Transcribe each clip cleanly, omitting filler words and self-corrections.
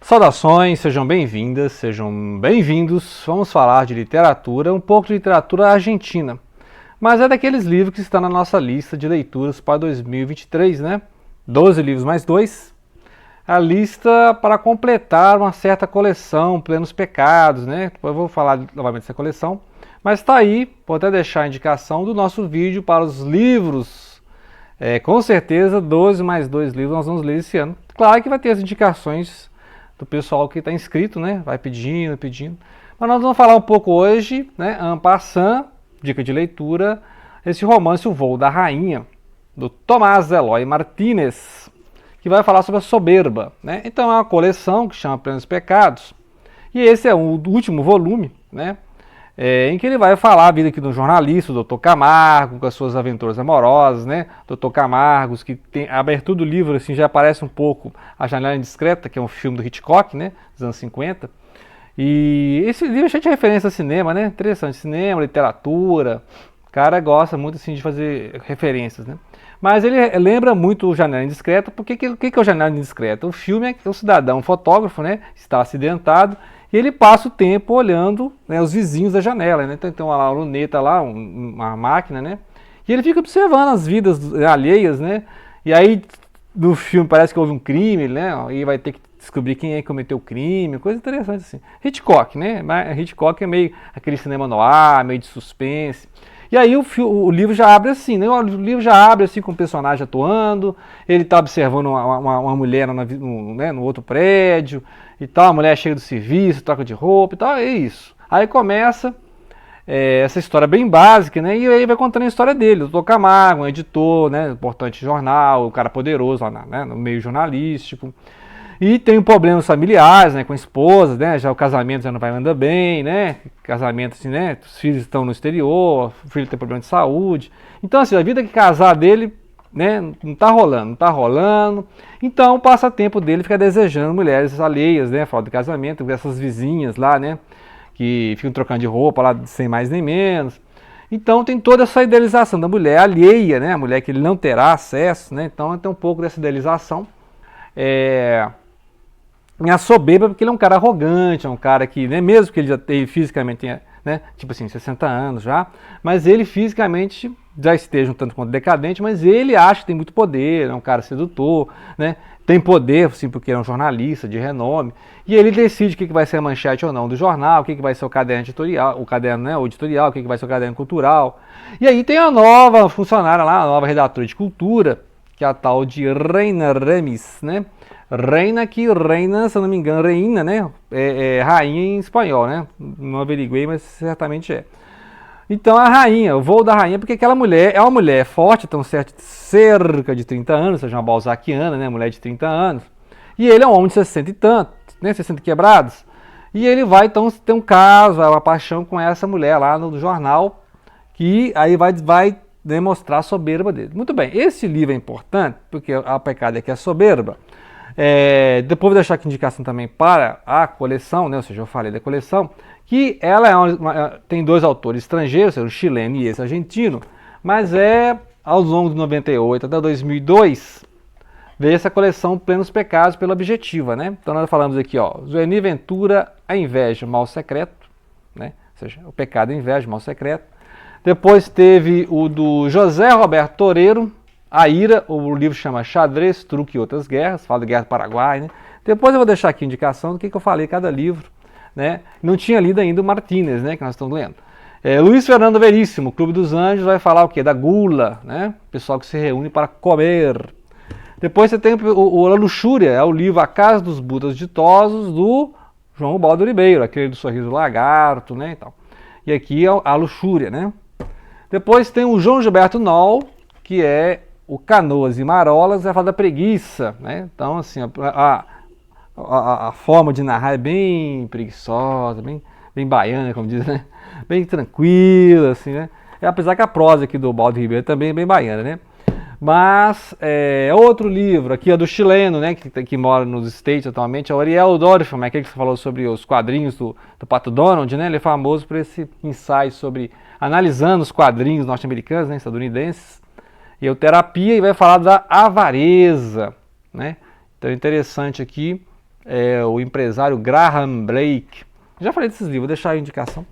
Saudações, sejam bem-vindas, sejam bem-vindos. Vamos falar de literatura, um pouco de literatura argentina. Mas é daqueles livros que estão na nossa lista de leituras para 2023, né? 12 livros mais 2. A lista para completar uma certa coleção, Plenos Pecados, né? Depois eu vou falar novamente dessa coleção. Mas está aí, vou até deixar a indicação do nosso vídeo para os livros. Com certeza, 12 mais 2 livros nós vamos ler esse ano. Claro que vai ter as indicações do pessoal que está inscrito, né? Vai pedindo. Mas nós vamos falar um pouco hoje, né? En passant, dica de leitura, esse romance O Voo da Rainha, do Tomás Eloy Martínez, que vai falar sobre a soberba, né? Então é uma coleção que chama Plenos Pecados, e esse é o último volume, né? Em que ele vai falar a vida aqui do jornalista, o Dr. Camargo, com as suas aventuras amorosas, né? Dr. Camargo, que tem a abertura do livro, assim, já aparece um pouco A Janela Indiscreta, que é um filme do Hitchcock, né? Dos anos 50. E esse livro é cheio de referência a cinema, né? Interessante, cinema, literatura. O cara gosta muito, assim, de fazer referências, né? Mas ele lembra muito o Janela Indiscreta, porque o que é o Janela Indiscreta? O filme é que o cidadão, um fotógrafo, né? Está acidentado, e ele passa o tempo olhando, né, os vizinhos da janela, né? Então tem uma luneta lá, uma máquina, né? E ele fica observando as vidas alheias, né? E aí no filme parece que houve um crime, né? E vai ter que descobrir quem é que cometeu o crime, coisa interessante assim. Hitchcock, né? Mas Hitchcock é meio aquele cinema noir, meio de suspense. E aí o livro já abre assim, né? O livro já abre assim com o personagem atuando, ele está observando uma mulher no outro prédio e tal, a mulher chega do serviço, troca de roupa e tal, é isso. Aí começa essa história bem básica, né? E aí vai contando a história dele, o Dr. Camargo, um editor, né? Importante jornal, o cara poderoso lá no meio jornalístico. E tem problemas familiares, né, com a esposa, né, já o casamento já não vai andar bem, né, casamento assim, né, os filhos estão no exterior, o filho tem problema de saúde. Então assim, a vida que casar dele, né, não tá rolando. Então o passatempo dele fica desejando mulheres alheias, né, fora do casamento, essas vizinhas lá, né, que ficam trocando de roupa lá sem mais nem menos. Então tem toda essa idealização da mulher alheia, né, a mulher que ele não terá acesso, né, então tem um pouco dessa idealização. A soberba, porque ele é um cara arrogante, é um cara que, né, mesmo que ele já fisicamente tenha, né, tipo assim, 60 anos já, mas ele fisicamente já esteja um tanto quanto decadente, mas ele acha que tem muito poder, é um cara sedutor, né, tem poder, assim, porque é um jornalista de renome, e ele decide o que vai ser a manchete ou não do jornal, o que vai ser o caderno editorial, o caderno, né, o editorial, o que vai ser o caderno cultural. E aí tem a nova funcionária lá, a nova redatora de cultura, que é a tal de Reina Ramis, né? Reina, se eu não me engano, reina, né? É rainha em espanhol, né? Não averiguei, mas certamente é. Então a rainha, o voo da rainha, porque aquela mulher é uma mulher forte, então cerca de 30 anos, ou seja, uma balzaquiana, né? Mulher de 30 anos. E ele é um homem de 60 e tantos, né? 60 quebrados. E ele vai então ter um caso, uma paixão com essa mulher lá no jornal, que aí vai demonstrar a soberba dele. Muito bem, esse livro é importante, porque a pecado é que é soberba. Depois vou deixar aqui indicação também para a coleção, né? Ou seja, eu falei da coleção, que ela tem dois autores estrangeiros, um chileno e esse argentino, mas ao longo de 98 até 2002, veio essa coleção Plenos Pecados pela Objetiva, né? Então nós falamos aqui, ó, Zueni Ventura, A Inveja, Mal Secreto, né? Ou seja, o pecado, a inveja, mal secreto. Depois teve o do José Roberto Toreiro, A Ira, o livro chama Xadrez, Truque e Outras Guerras, fala da Guerra do Paraguai, né? Depois eu vou deixar aqui a indicação do que eu falei cada livro, né? Não tinha lido ainda o Martínez, né, que nós estamos lendo. Luiz Fernando Veríssimo, Clube dos Anjos, vai falar o quê? Da gula, né? Pessoal que se reúne para comer. Depois você tem A Luxúria, é o livro A Casa dos Budas Ditosos, do João Baldo Ribeiro, aquele do Sorriso Lagarto, né, e tal. E aqui é A Luxúria, né? Depois tem o João Gilberto Noll, que é o Canoas e Marolas, vai falar da preguiça, né? Então, assim, a forma de narrar é bem preguiçosa, bem baiana, como diz, né? Bem tranquila, assim, né? Apesar que a prosa aqui do Baldo Ribeiro também é bem baiana, né? Mas, outro livro, aqui é do chileno, né? Que mora nos States atualmente, é o Ariel Dorfman, aquele que você falou sobre os quadrinhos do Pato Donald, né? Ele é famoso por esse ensaio sobre analisando os quadrinhos norte-americanos, né? Estadunidenses. E o Terapia, e vai falar da avareza, né? Então é interessante aqui o empresário Graham Blake. Já falei desses livros, vou deixar a indicação.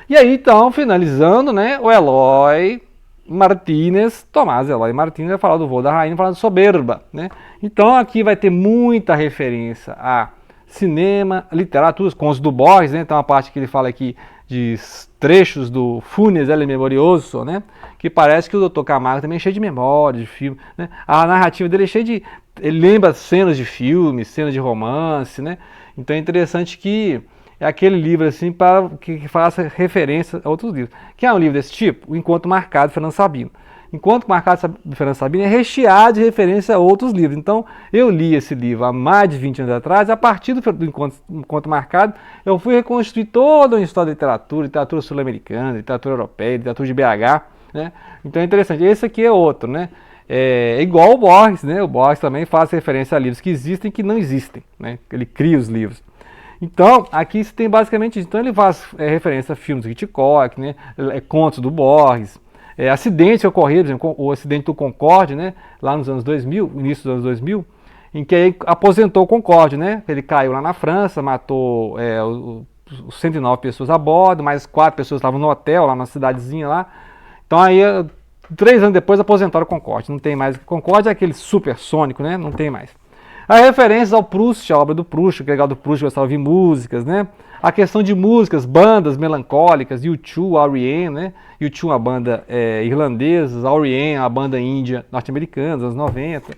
E aí, então, finalizando, né, o Eloy Martínez, Tomás Eloy Martínez, vai falar do Voo da Rainha, falando de Soberba, né? Então aqui vai ter muita referência a cinema, literatura, contos do Borges, né? Então a parte que ele fala aqui de trechos do Funes El Memorioso, né? Que parece que o Dr. Camargo também é cheio de memória, de filme, né? A narrativa dele é cheia de... Ele lembra cenas de filmes, cenas de romance, né? Então é interessante que é aquele livro assim para que faça referência a outros livros. Que é um livro desse tipo? O Encontro Marcado de Fernando Sabino. Encontro Marcado de Fernando Sabino é recheado de referência a outros livros. Então, eu li esse livro há mais de 20 anos atrás, a partir do Encontro Marcado, eu fui reconstruir toda uma história da literatura sul-americana, literatura europeia, literatura de BH, né? Então é interessante. Esse aqui é outro, né? É igual o Borges, né? O Borges também faz referência a livros que existem e que não existem, né? Ele cria os livros. Então, aqui você tem basicamente isso. Então ele faz referência a filmes do Hitchcock, né? Contos do Borges, acidentes ocorridos, o acidente do Concorde, né? Lá nos anos 2000, início dos anos 2000, em que ele aposentou o Concorde, né? Ele caiu lá na França, matou 109 pessoas a bordo, mais 4 pessoas estavam no hotel, lá na cidadezinha lá. Então aí, 3 anos depois, aposentaram o Concorde. Não tem mais. O Concorde é aquele supersônico, né? Não tem mais. As referências ao Proust, a obra do Proust, que é legal do Proust, gostava de ouvir músicas, né? A questão de músicas, bandas melancólicas, U2, R.E.M., né? U2 uma banda irlandesa, R.E.M., uma banda índia norte-americana, dos anos 90.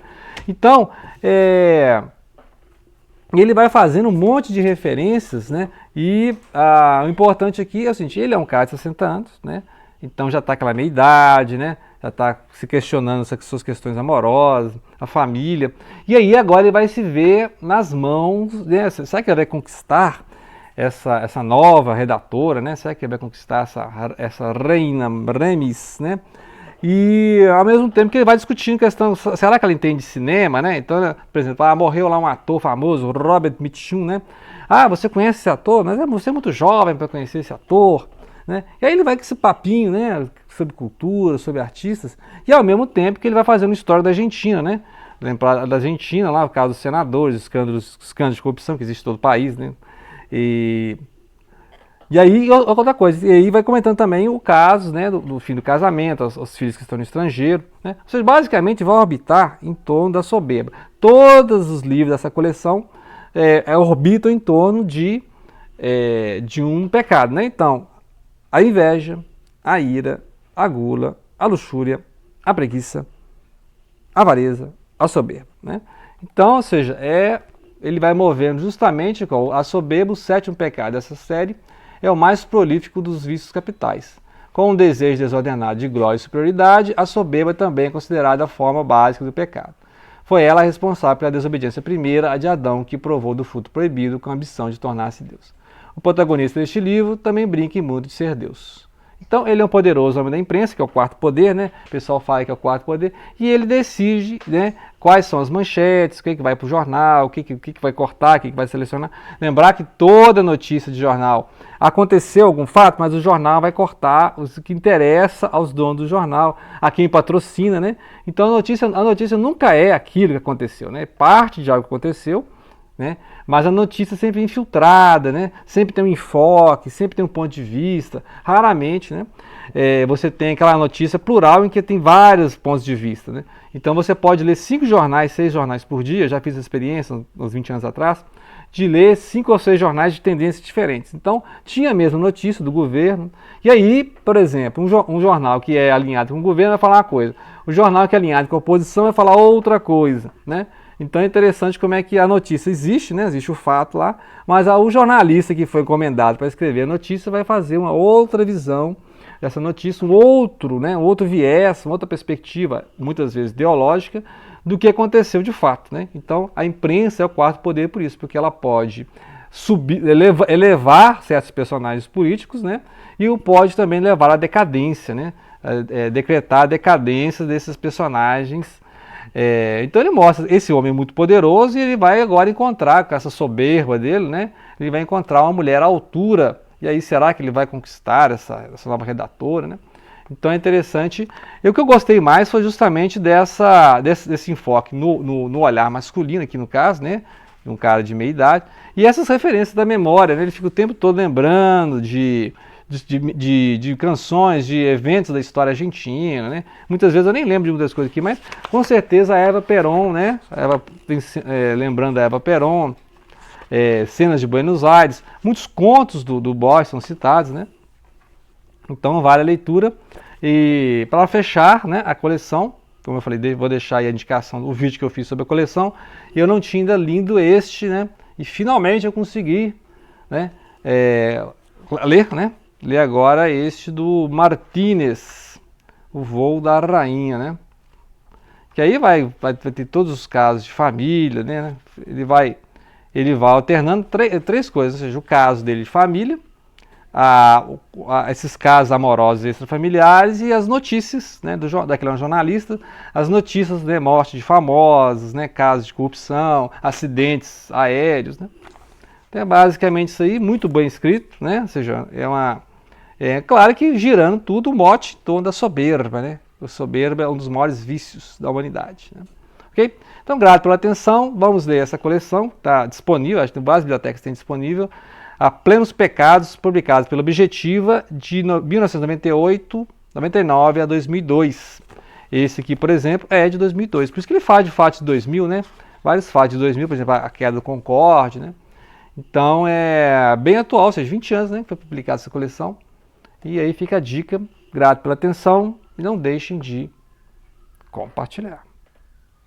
Então, ele vai fazendo um monte de referências, né? E o importante aqui é o seguinte, ele é um cara de 60 anos, né? Então já está aquela meia-idade, né? Já está se questionando essas suas questões amorosas, a família. E aí agora ele vai se ver nas mãos, né? Será que ele vai conquistar essa nova redatora, né? Será que ele vai conquistar essa Reina Remis, né? E ao mesmo tempo que ele vai discutindo questão, será que ela entende de cinema, né? Então, por exemplo, morreu lá um ator famoso, Robert Mitchum, né? Ah, você conhece esse ator? Mas você é muito jovem para conhecer esse ator, né? E aí ele vai com esse papinho, né? Sobre cultura, sobre artistas, e ao mesmo tempo que ele vai fazendo história da Argentina, né? Lembrar da Argentina, lá o caso dos senadores, escândalos de corrupção que existe em todo o país, né? E aí, outra coisa, e aí vai comentando também o caso, né, do fim do casamento, os filhos que estão no estrangeiro, né? Ou seja, basicamente vão orbitar em torno da soberba. Todos os livros dessa coleção orbitam em torno de um pecado, né? Então, a inveja, a ira, a gula, a luxúria, a preguiça, a avareza, a soberba, né? Então, ou seja, ele vai movendo justamente a soberba, o sétimo pecado dessa série, é o mais prolífico dos vícios capitais. Com um desejo desordenado de glória e superioridade, a soberba também é considerada a forma básica do pecado. Foi ela a responsável pela desobediência primeira, a de Adão, que provou do fruto proibido com a ambição de tornar-se Deus. O protagonista deste livro também brinca em muito de ser Deus. Então ele é um poderoso homem da imprensa, que é o quarto poder, né? O pessoal fala que é o quarto poder, e ele decide, né, quais são as manchetes, o que vai para o jornal, o que vai cortar, o que vai selecionar. Lembrar que toda notícia de jornal, aconteceu algum fato, mas o jornal vai cortar o que interessa aos donos do jornal, a quem patrocina, né? Então a notícia nunca é aquilo que aconteceu, né? Parte de algo que aconteceu, né? Mas a notícia sempre é infiltrada, né? Sempre tem um enfoque, sempre tem um ponto de vista. Raramente, né? Você tem aquela notícia plural em que tem vários pontos de vista, né? Então você pode ler 5 jornais, 6 jornais por dia. Já fiz a experiência uns 20 anos atrás de ler 5 ou 6 jornais de tendências diferentes. Então tinha a mesma notícia do governo. E aí, por exemplo, um jornal que é alinhado com o governo vai falar uma coisa. O jornal que é alinhado com a oposição vai falar outra coisa, né? Então é interessante como é que a notícia existe, né? Existe o fato lá, mas o jornalista que foi encomendado para escrever a notícia vai fazer uma outra visão dessa notícia, um outro viés, uma outra perspectiva, muitas vezes ideológica, do que aconteceu de fato, né? Então a imprensa é o quarto poder por isso, porque ela pode elevar certos personagens políticos, né? E pode também levar à decadência, né? Decretar a decadência desses personagens. Então ele mostra esse homem muito poderoso e ele vai agora encontrar, com essa soberba dele, né? Ele vai encontrar uma mulher à altura. E aí será que ele vai conquistar essa nova redatora, né? Então é interessante. E o que eu gostei mais foi justamente desse enfoque no olhar masculino, aqui no caso, né? um cara de meia idade. E essas referências da memória, né? Ele fica o tempo todo lembrando de canções, de eventos da história argentina, né? Muitas vezes eu nem lembro de muitas coisas aqui, mas com certeza a Eva Perón, né? Lembrando da Eva Perón, cenas de Buenos Aires, muitos contos do Borges são citados, né? Então vale a leitura. E para fechar, né, a coleção, como eu falei, vou deixar aí a indicação do vídeo que eu fiz sobre a coleção. Eu não tinha ainda lido este, né? E finalmente eu consegui, né, ler agora este do Martínez, O Voo da Rainha, né? Que aí vai ter todos os casos de família, né? Ele vai alternando três coisas, ou seja, o caso dele de família, esses casos amorosos extrafamiliares e as notícias, né, daquele jornalista, as notícias, né, morte de famosos, né, casos de corrupção, acidentes aéreos, né. Então é basicamente isso aí, muito bem escrito, né, ou seja, claro que girando tudo o mote em torno da soberba, né. A soberba é um dos maiores vícios da humanidade, né? Ok? Então, grato pela atenção, vamos ler essa coleção, está disponível, acho que em várias bibliotecas tem disponível, A Plenos Pecados, publicado pela Objetiva, de 1998, 99 a 2002. Esse aqui, por exemplo, é de 2002, por isso que ele fala de fatos de 2000, né? Vários fatos de 2000, por exemplo, a queda do Concorde, né? Então, é bem atual, ou seja, 20 anos, né, que foi publicada essa coleção. E aí fica a dica, grato pela atenção, e não deixem de compartilhar.